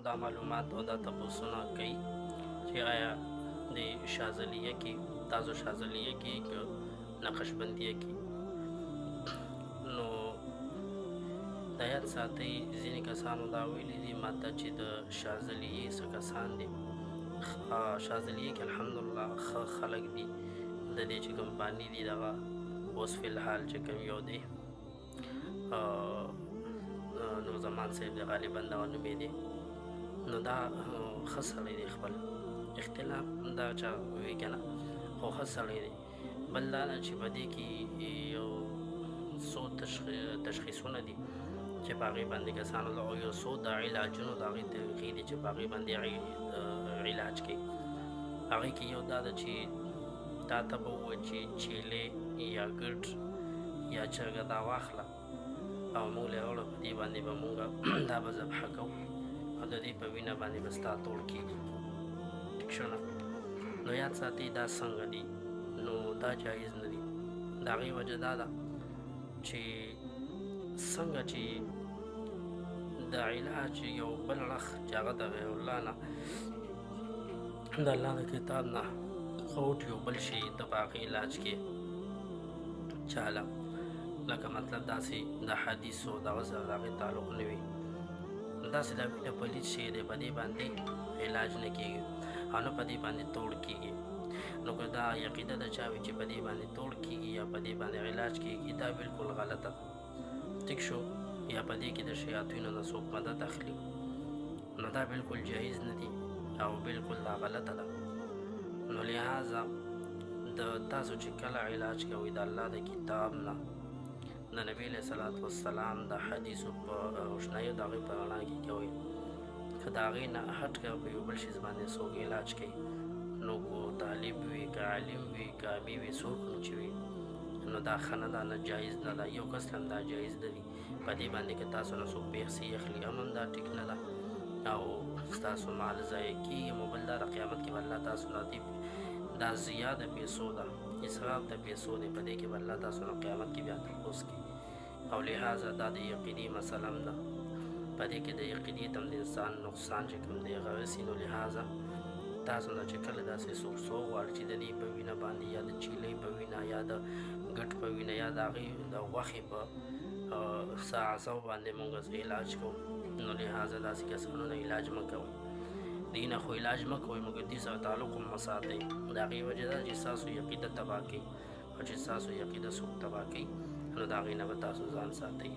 دا معلومات او دا تپوسونه کوي چې آیا د شاذلیه کې تاسو شاذلیه کې که نقشبندیه کې نو د یاد ساتئ ځینې کسانو دا ویلي دي ماته چې د شاذلیې څه کسان دي شاذلیه کې الحمدلله ښه خلک دي د دې چې کوم باني دي دغه اوس فی الحال چې کوم یو دی نور زمان صاحب د غالبا دغه نومې دی نو دا ښه سړی دی خپل اختلاف دا چا وی که نه خو ښه سړی دی بل دا ده چې په دې کې یو څو تشخیصونه دي چې په هغې باندې کسانو له یو څو د علاجونو د هغې طریقې دي چې په هغې باندې علاج کوي هغې کې یو دا ده چې تا ته به ووایي چې چیلې یا ګډ یا چرګه دا واخله او موږ له راوړه په دې باندې به موږ دا به ذبحه کوو او د دې په وینه باندې به ستا توړ کېږي ټیک شو نه نو یاد ساتئ دا څنګه دي نو دا جایز نه دي د هغې وجه دا ده چې څنګه چې د علاج یو بل اړخ چې هغه د غیر الله نه د الله د کتاب نه غوټ یو بل شي د په هغې علاج کې چاله لکه مطلب داسې د حدیثو دغه سره د هغې تعلق نه وي داسې د وینه پلید شی دی په دې باندې علاج نه کېږي او نه په دې باندې توړ کېږي نو که دا عقیده د چا وي چې په دې باندې توړ کېږي یا په دې باندې علاج کېږي دا بالکل غلطه ده ټیک شو یا په دې کې د شیاطینو نه څوک مدد اخلي نو دا بالکل جایز نه دي او بالکل دا غلطه ده نو لہذا د تاسو چې کله علاج کوئ د الله د کتاب نه د نبی علیه صلات وسلام د حدیثو په روشنایو د هغې په رڼا کې کوئ که د هغې نه هټ کړه په یو بل شي باندې څوک علاج کوي نو کو طالب وي که عالم وي که امي وي څوک هم چې وي نو دا ښه نه ده نه جایز نه ده یو کس هم دا جایز نه وي په دې باندې که تاسو نه څوک پیسې اخلي هم دا ټیک نه ده او ستاسو مال ضایع کېږي مو بل دا د قیامت کې به الله تاسو نه دا زیاده پیسو ده اسراف د پیسو دی په دې کې به الله تاسو نه قیامت کې بیا تپوس کوي او لہذا دا د یقیني مسله هم ده په دې کې د یقیني تم د انسان نقصان چې کوم دی هغه رسي نو لہذا تاسو نه چې کله داسې څوک غواړي چې د دې په وینه باندې یا د چیلۍ په وینه یا د ګټ په وینه یا د هغې د غوښې په څه اعصو باندې موږ علاج کوو نو لہذا داسې کسانو نه علاج مه کوئ دې نه خو علاج مه کوئ مګر دې سره تعلق هم مه ساتئ د هغې وجه ده چې ستاسو عقیده تباه کوي او چې ستاسو عقیده څوک تباه کوي نو د هغې نه به تاسو ځان ساتئ